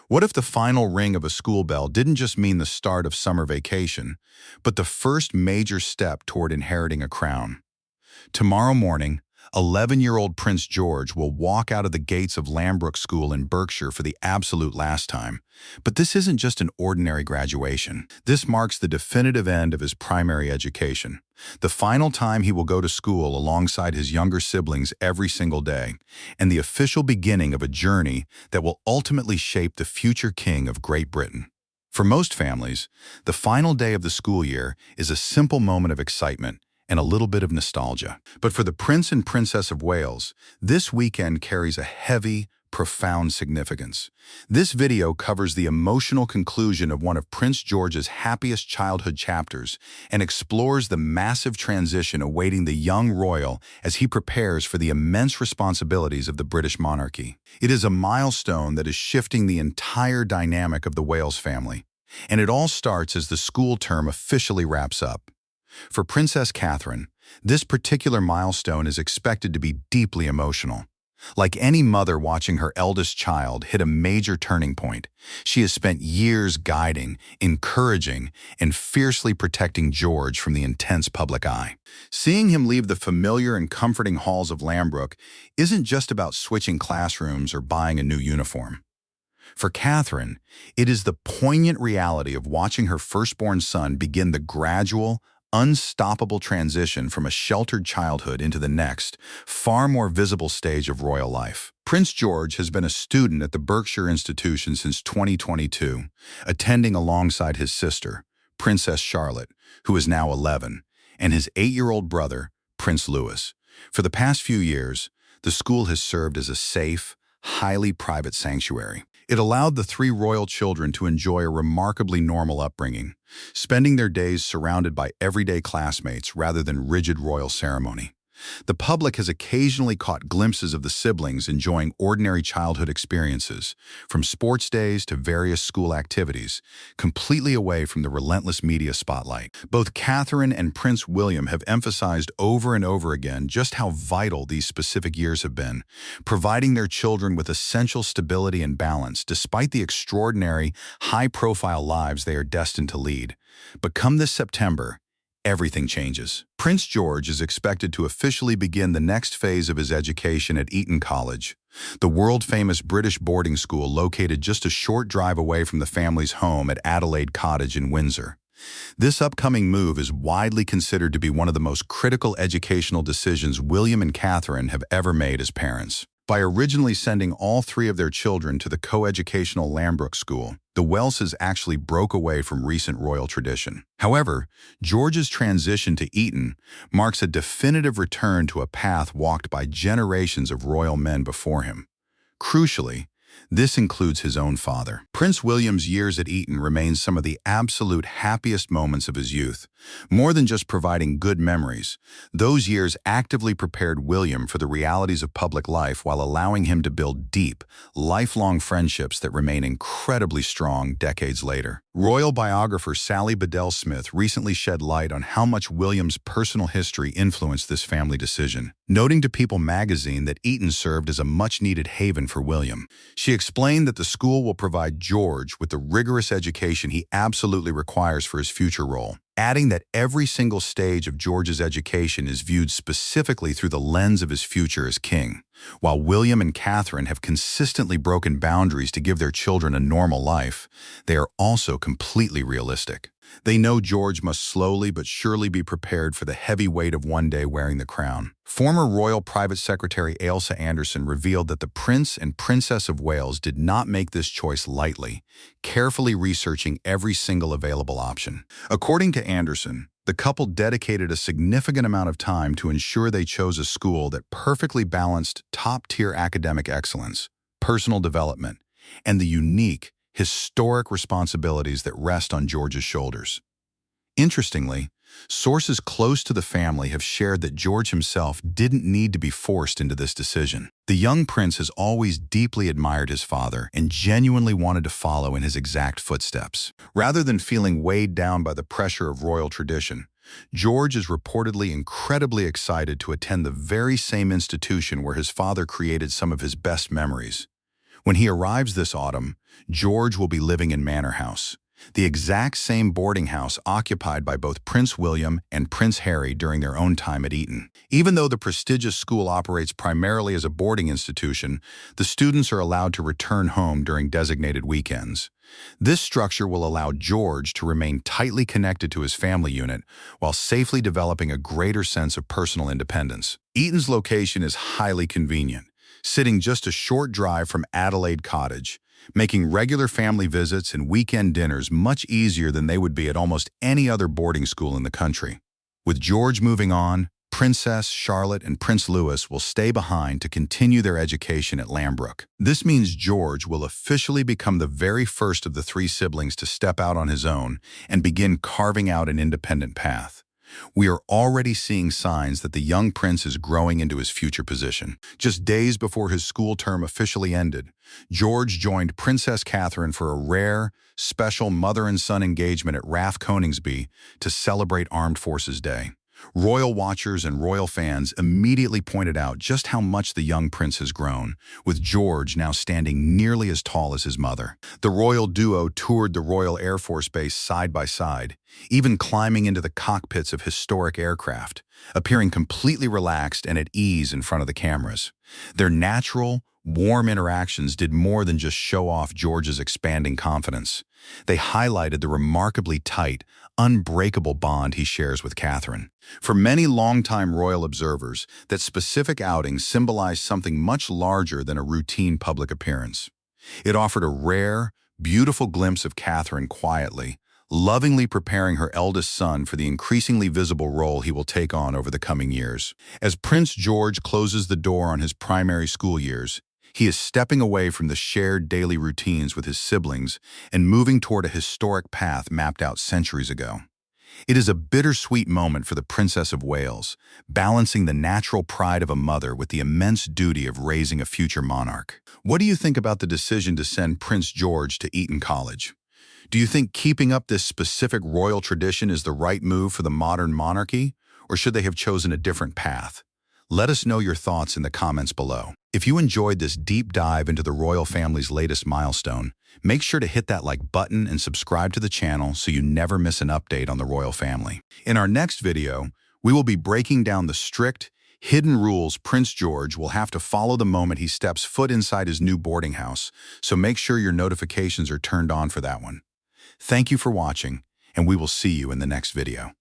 What if the final ring of a school bell didn't just mean the start of summer vacation, but the first major step toward inheriting a crown? Tomorrow morning, 11-year-old Prince George will walk out of the gates of Lambrook School in Berkshire for the absolute last time. But this isn't just an ordinary graduation. This marks the definitive end of his primary education, the final time he will go to school alongside his younger siblings every single day, and the official beginning of a journey that will ultimately shape the future king of Great Britain. For most families, the final day of the school year is a simple moment of excitement and a little bit of nostalgia. But for the Prince and Princess of Wales, this weekend carries a heavy, profound significance. This video covers the emotional conclusion of one of Prince George's happiest childhood chapters and explores the massive transition awaiting the young royal as he prepares for the immense responsibilities of the British monarchy. It is a milestone that is shifting the entire dynamic of the Wales family, and it all starts as the school term officially wraps up. For Princess Catherine, this particular milestone is expected to be deeply emotional. Like any mother watching her eldest child hit a major turning point, she has spent years guiding, encouraging, and fiercely protecting George from the intense public eye. Seeing him leave the familiar and comforting halls of Lambrook isn't just about switching classrooms or buying a new uniform. For Catherine, it is the poignant reality of watching her firstborn son begin the gradual, unstoppable transition from a sheltered childhood into the next, far more visible stage of royal life. Prince George has been a student at the Berkshire Institution since 2022, attending alongside his sister, Princess Charlotte, who is now 11, and his 8-year-old brother, Prince Louis. For the past few years, the school has served as a safe, highly private sanctuary. It allowed the 3 royal children to enjoy a remarkably normal upbringing, spending their days surrounded by everyday classmates rather than rigid royal ceremony. The public has occasionally caught glimpses of the siblings enjoying ordinary childhood experiences, from sports days to various school activities, completely away from the relentless media spotlight. Both Catherine and Prince William have emphasized over and over again just how vital these specific years have been, providing their children with essential stability and balance despite the extraordinary, high-profile lives they are destined to lead. But come this September, everything changes. Prince George is expected to officially begin the next phase of his education at Eton College, the world-famous British boarding school located just a short drive away from the family's home at Adelaide Cottage in Windsor. This upcoming move is widely considered to be one of the most critical educational decisions William and Catherine have ever made as parents. By originally sending all 3 of their children to the coeducational Lambrook School, the Waleses actually broke away from recent royal tradition. However, George's transition to Eton marks a definitive return to a path walked by generations of royal men before him. Crucially, this includes his own father. Prince William's years at Eton remain some of the absolute happiest moments of his youth. More than just providing good memories, those years actively prepared William for the realities of public life while allowing him to build deep, lifelong friendships that remain incredibly strong decades later. Royal biographer Sally Bedell-Smith recently shed light on how much William's personal history influenced this family decision, noting to People magazine that Eton served as a much-needed haven for William. She explained that the school will provide George with the rigorous education he absolutely requires for his future role, adding that every single stage of George's education is viewed specifically through the lens of his future as king. While William and Catherine have consistently broken boundaries to give their children a normal life, they are also completely realistic. They know George must slowly but surely be prepared for the heavy weight of one day wearing the crown. Former Royal Private Secretary Ailsa Anderson revealed that the Prince and Princess of Wales did not make this choice lightly, carefully researching every single available option. According to Anderson, the couple dedicated a significant amount of time to ensure they chose a school that perfectly balanced top-tier academic excellence, personal development, and the unique, historic responsibilities that rest on George's shoulders. Interestingly, sources close to the family have shared that George himself didn't need to be forced into this decision. The young prince has always deeply admired his father and genuinely wanted to follow in his exact footsteps. Rather than feeling weighed down by the pressure of royal tradition, George is reportedly incredibly excited to attend the very same institution where his father created some of his best memories. When he arrives this autumn, George will be living in Manor House, the exact same boarding house occupied by both Prince William and Prince Harry during their own time at Eton. Even though the prestigious school operates primarily as a boarding institution, the students are allowed to return home during designated weekends. This structure will allow George to remain tightly connected to his family unit while safely developing a greater sense of personal independence. Eton's location is highly convenient, sitting just a short drive from Adelaide Cottage, making regular family visits and weekend dinners much easier than they would be at almost any other boarding school in the country. With George moving on, Princess Charlotte and Prince Louis will stay behind to continue their education at Lambrook. This means George will officially become the very first of the three siblings to step out on his own and begin carving out an independent path. We are already seeing signs that the young prince is growing into his future position. Just days before his school term officially ended, George joined Princess Catherine for a rare, special mother and son engagement at Rath Coningsby to celebrate Armed Forces Day. Royal watchers and royal fans immediately pointed out just how much the young prince has grown, with George now standing nearly as tall as his mother. The royal duo toured the Royal Air Force Base side by side, even climbing into the cockpits of historic aircraft, appearing completely relaxed and at ease in front of the cameras. Their natural, warm interactions did more than just show off George's expanding confidence. They highlighted the remarkably tight, unbreakable bond he shares with Catherine. For many longtime royal observers, that specific outing symbolized something much larger than a routine public appearance. It offered a rare, beautiful glimpse of Catherine quietly, lovingly preparing her eldest son for the increasingly visible role he will take on over the coming years. As Prince George closes the door on his primary school years, he is stepping away from the shared daily routines with his siblings and moving toward a historic path mapped out centuries ago. It is a bittersweet moment for the Princess of Wales, balancing the natural pride of a mother with the immense duty of raising a future monarch. What do you think about the decision to send Prince George to Eton College? Do you think keeping up this specific royal tradition is the right move for the modern monarchy, or should they have chosen a different path? Let us know your thoughts in the comments below. If you enjoyed this deep dive into the royal family's latest milestone, make sure to hit that like button and subscribe to the channel so you never miss an update on the royal family. In our next video, we will be breaking down the strict, hidden rules Prince George will have to follow the moment he steps foot inside his new boarding house, so make sure your notifications are turned on for that one. Thank you for watching, and we will see you in the next video.